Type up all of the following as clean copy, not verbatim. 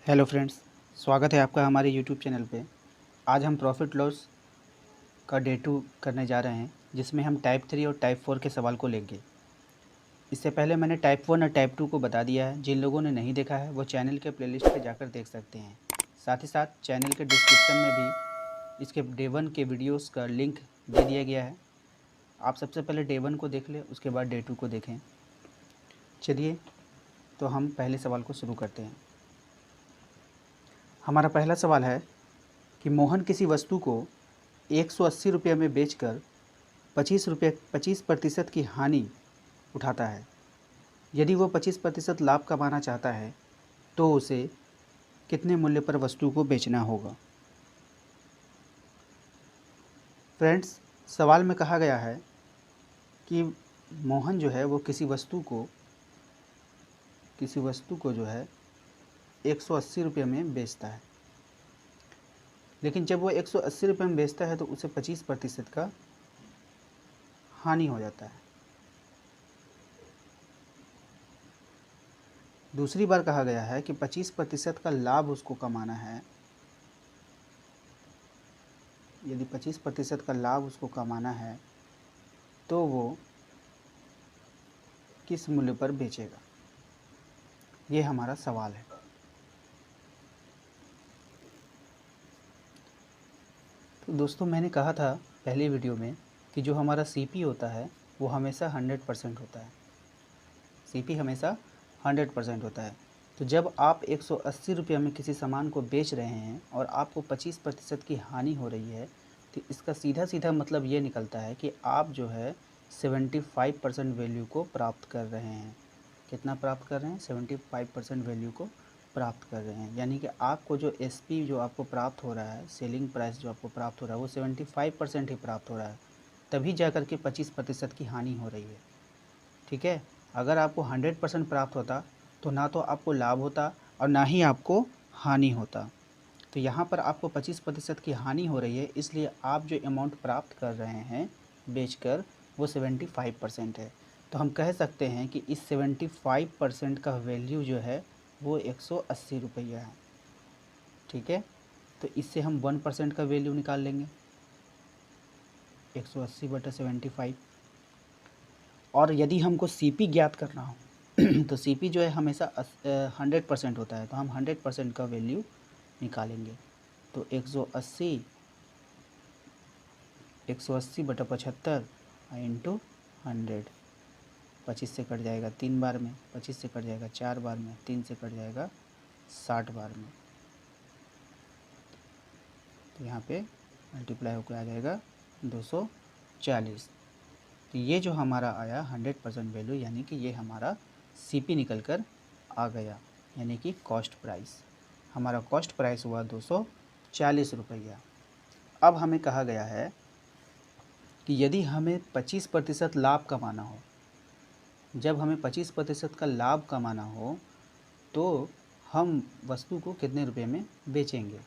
Hello friends, स्वागत है आपका हमारे यूट्यूब चैनल पे। आज हम प्रॉफिट लॉस का डे 2 करने जा रहे हैं, जिसमें हम टाइप 3 और टाइप 4 के सवाल को लेंगे। इससे पहले मैंने टाइप 1 और टाइप 2 को बता दिया है। जिन लोगों ने नहीं देखा है वो चैनल के प्लेलिस्ट पे जाकर देख सकते हैं। साथ ही साथ चैनल के डिस्क्रिप्शन में भी इसके डे 1 के वीडियोस का लिंक दे दिया गया है। आप सबसे पहले डे 1 को देख लें, उसके बाद डे 2 को देखें। चलिए तो हम पहले सवाल को शुरू करते हैं। हमारा पहला सवाल है कि मोहन किसी वस्तु को 180 रुपये में बेचकर 25% की हानि उठाता है। यदि वो 25% लाभ कमाना चाहता है तो उसे कितने मूल्य पर वस्तु को बेचना होगा। फ्रेंड्स, सवाल में कहा गया है कि मोहन जो है वो किसी वस्तु को जो है 180 रुपये में बेचता है, लेकिन जब वो 180 रुपये में बेचता है तो उसे 25% का हानि हो जाता है। दूसरी बार कहा गया है कि 25% का लाभ उसको कमाना है। यदि 25% का लाभ उसको कमाना है तो वो किस मूल्य पर बेचेगा, ये हमारा सवाल है। तो दोस्तों, मैंने कहा था पहले वीडियो में कि जो हमारा सीपी होता है वो हमेशा 100% होता है। सीपी हमेशा 100% होता है। तो जब आप 180 रुपये में किसी सामान को बेच रहे हैं और आपको 25% की हानि हो रही है, तो इसका सीधा सीधा मतलब ये निकलता है कि आप जो है 75% वैल्यू को प्राप्त कर रहे हैं। कितना प्राप्त कर रहे हैं? 75% वैल्यू को प्राप्त कर रहे हैं। यानी कि आपको जो एसपी जो आपको प्राप्त हो रहा है, सेलिंग प्राइस जो आपको प्राप्त हो रहा है, वो 75% ही प्राप्त हो रहा है। तभी जा कर के 25% की हानि हो रही है। ठीक है, अगर आपको 100% प्राप्त होता तो ना तो आपको लाभ होता और ना ही आपको हानि होता। तो यहाँ पर आपको 25% की हानि हो रही है, इसलिए आप जो अमाउंट प्राप्त कर रहे हैं बेचकर वो 75% है। तो हम कह सकते हैं कि इस 75% का वैल्यू जो है वो 180 रुपया है। ठीक है, तो इससे हम 1% का वैल्यू निकाल लेंगे, 180/75। और यदि हमको सीपी ज्ञात करना हो तो सीपी जो है हमेशा 100% होता है, तो हम 100% का वैल्यू निकालेंगे। तो 180/75 इंटू 100। 25 से कट जाएगा 3 बार में, 25 से कट जाएगा 4 बार में, 3 से कट जाएगा 60 बार में। तो यहाँ पे मल्टीप्लाई होकर आ जाएगा 240। तो ये जो हमारा आया 100% वैल्यू, यानी कि ये हमारा सीपी निकल कर आ गया, यानी कि कॉस्ट प्राइस। हमारा कॉस्ट प्राइस हुआ 240 रुपया। अब हमें कहा गया है कि यदि हमें 25% लाभ कमाना हो, जब हमें 25% का लाभ कमाना हो तो हम वस्तु को कितने रुपए में बेचेंगे।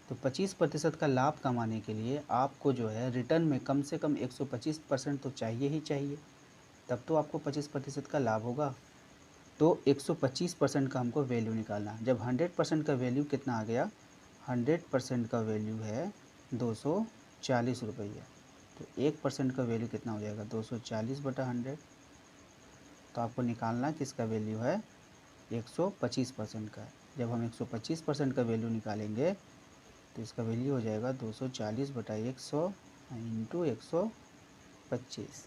तो 25% का लाभ कमाने के लिए आपको जो है रिटर्न में कम से कम 125% तो चाहिए ही चाहिए, तब तो आपको 25% का लाभ होगा। तो 125% का हमको वैल्यू निकालना है। जब 100% का वैल्यू कितना आ गया, 100% का वैल्यू है 240 रुपया। तो 1% का वैल्यू कितना हो जाएगा, 240/100। तो आपको निकालना कि इसका वैल्यू है 125% का। जब हम 125% का वैल्यू निकालेंगे तो इसका वैल्यू हो जाएगा 240/100 इंटू 125।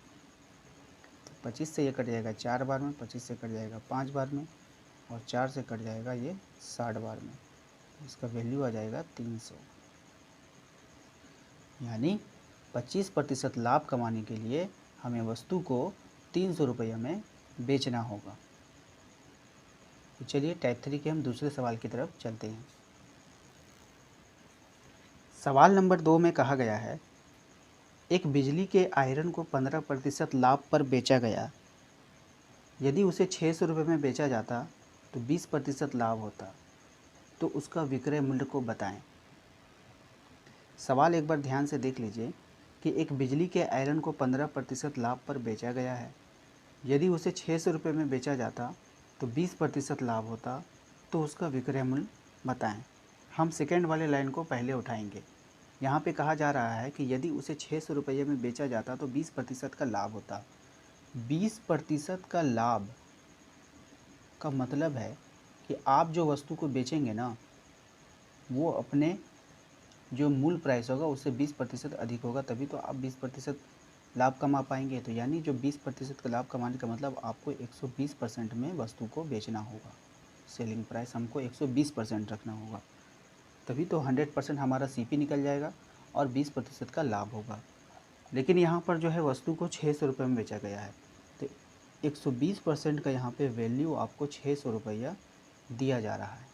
तो 25 से ये कट जाएगा 4 बार में, 25 से कट जाएगा 5 बार में, और 4 से कट जाएगा ये 60 बार में। इसका वैल्यू आ जाएगा 300। यानी 25% लाभ कमाने के लिए हमें वस्तु को 300 रुपये में बेचना होगा। तो चलिए टाइप 3 के हम दूसरे सवाल की तरफ चलते हैं। सवाल नंबर 2 में कहा गया है, एक बिजली के आयरन को 15% लाभ पर बेचा गया। यदि उसे 600 रुपये में बेचा जाता तो 20% लाभ होता, तो उसका विक्रय मूल्य को बताएं। सवाल एक बार ध्यान से देख लीजिए कि एक बिजली के आयरन को 15% लाभ पर बेचा गया है। यदि उसे 600 रुपये में बेचा जाता तो 20% लाभ होता, तो उसका विक्रय मूल्य बताएं। हम सेकेंड वाले लाइन को पहले उठाएंगे। यहाँ पे कहा जा रहा है कि यदि उसे 600 रुपये में बेचा जाता तो 20% का लाभ होता। 20% का लाभ का मतलब है कि आप जो वस्तु को बेचेंगे ना, वो अपने जो मूल प्राइस होगा उससे 20% अधिक होगा, तभी तो आप 20% लाभ कमा पाएंगे। तो यानी जो 20% का लाभ कमाने का मतलब आपको 120% में वस्तु को बेचना होगा। सेलिंग प्राइस हमको 120% रखना होगा, तभी तो 100% हमारा सीपी निकल जाएगा और 20% का लाभ होगा। लेकिन यहाँ पर जो है वस्तु को 600 रुपये में बेचा गया है, तो 120% का यहाँ पे वैल्यू आपको 600 रुपया दिया जा रहा है।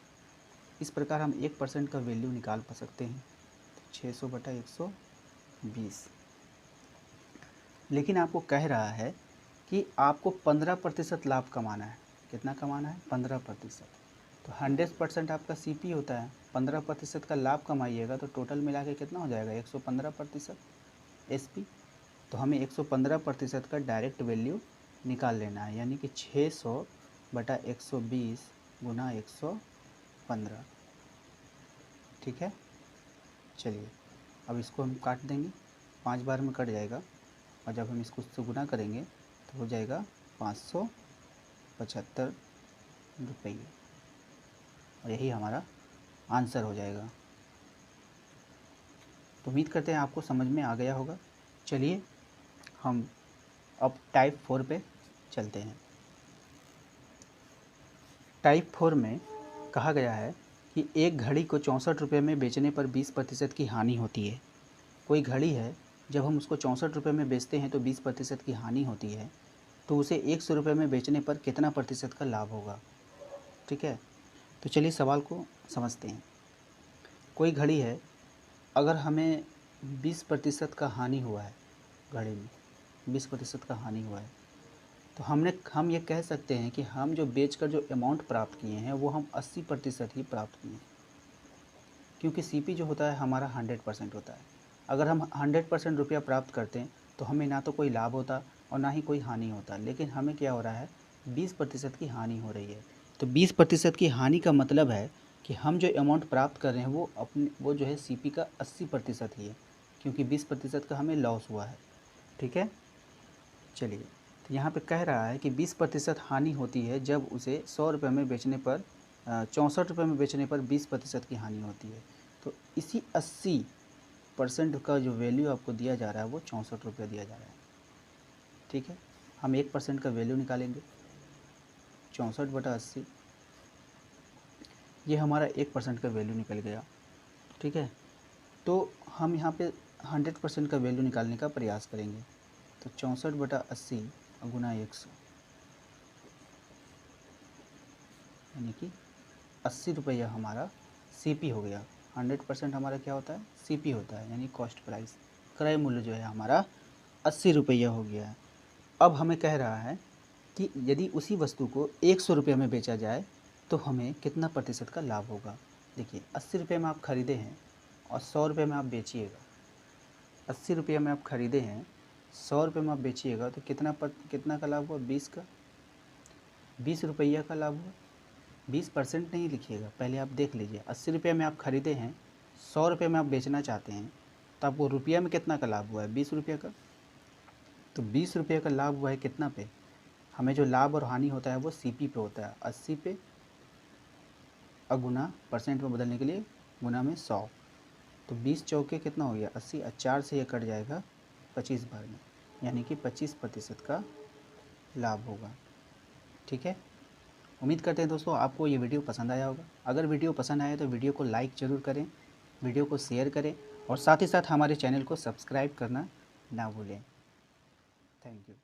इस प्रकार हम 1% का वैल्यू निकाल सकते हैं, 600 बटा 120। लेकिन आपको कह रहा है कि आपको 15% लाभ कमाना है। कितना कमाना है? 15%। तो 100% आपका सीपी होता है, 15% का लाभ कमाइएगा तो टोटल मिला के कितना हो जाएगा? 115% एसपी। तो हमें 115% का डायरेक्ट वैल्यू निकाल लेना है, यानी कि 600 बटा 120 गुना 115। ठीक है, चलिए अब इसको हम काट देंगे, 5 बार में कट जाएगा, और जब हम इसको उससे गुना करेंगे तो हो जाएगा 575 रुपये, और यही हमारा आंसर हो जाएगा। तो उम्मीद करते हैं आपको समझ में आ गया होगा। चलिए हम अब टाइप 4 पे चलते हैं। टाइप 4 में कहा गया है कि एक घड़ी को 64 रुपये में बेचने पर 20% की हानि होती है। कोई घड़ी है, जब हम उसको 64 रुपये में बेचते हैं तो 20% की हानि होती है, तो उसे 100 रुपये में बेचने पर कितना प्रतिशत का लाभ होगा? ठीक है, तो चलिए सवाल को समझते हैं। कोई घड़ी है, अगर हमें 20% का हानि हुआ है, घड़ी में 20% का हानि हुआ है, तो हम ये कह सकते हैं कि हम जो बेचकर जो अमाउंट प्राप्त किए हैं वो हम 80% ही प्राप्त किए हैं, क्योंकि सीपी जो होता है हमारा 100% होता है। अगर हम 100% रुपया प्राप्त करते हैं तो हमें ना तो कोई लाभ होता और ना ही कोई हानि होता, लेकिन हमें क्या हो रहा है? 20% की हानि हो रही है। तो 20% की हानि का मतलब है कि हम जो अमाउंट प्राप्त कर रहे हैं वो जो है सीपी का 80% ही है, क्योंकि 20% का हमें लॉस हुआ है। ठीक है, चलिए, तो यहाँ पे कह रहा है कि 20% हानि होती है जब उसे 100 रुपये में बेचने पर 64 रुपये में बेचने पर 20% की हानि होती है। तो इसी 80% का जो वैल्यू आपको दिया जा रहा है वो 64 रुपये दिया जा रहा है। ठीक है, हम 1% का वैल्यू निकालेंगे, 64 बटा 80, ये हमारा 1% का वैल्यू निकल गया। ठीक है, तो हम यहाँ पे 100% का वैल्यू निकालने का प्रयास करेंगे। तो 64 बटा 80 गुना 100, यानी कि 80 रुपया हमारा सीपी हो गया। 100% हमारा क्या होता है? सीपी होता है, यानी कॉस्ट प्राइस, क्रय मूल्य जो है हमारा 80 रुपया हो गया है। अब हमें कह रहा है कि यदि उसी वस्तु को 100 रुपये में बेचा जाए तो हमें कितना प्रतिशत का लाभ होगा? देखिए, 80 रुपये में आप ख़रीदे हैं और 100 रुपये में आप बेचिएगा। 80 रुपये में आप ख़रीदे हैं, 100 रुपये में आप बेचिएगा, तो कितना का लाभ हुआ? 20 का, 20 रुपया का लाभ हुआ। 20% नहीं लिखिएगा, पहले आप देख लीजिए। 80 रुपये में आप ख़रीदे हैं, 100 रुपये में आप बेचना चाहते हैं, तो आपको रुपया में कितना का लाभ हुआ है? 20 रुपये का। तो 20 रुपये का लाभ हुआ है कितना पे? हमें जो लाभ और हानि होता है वो सीपी पे होता है, 80 पे, और गुना परसेंट में बदलने के लिए गुना में 100। तो 20 चौके कितना हो गया? 80, 4 से ये कट जाएगा 25 बार में, यानी कि 25% का लाभ होगा। ठीक है, उम्मीद करते हैं दोस्तों आपको ये वीडियो पसंद आया होगा। अगर वीडियो पसंद आए तो वीडियो को लाइक ज़रूर करें, वीडियो को शेयर करें, और साथ ही साथ हमारे चैनल को सब्सक्राइब करना ना भूलें। Thank you.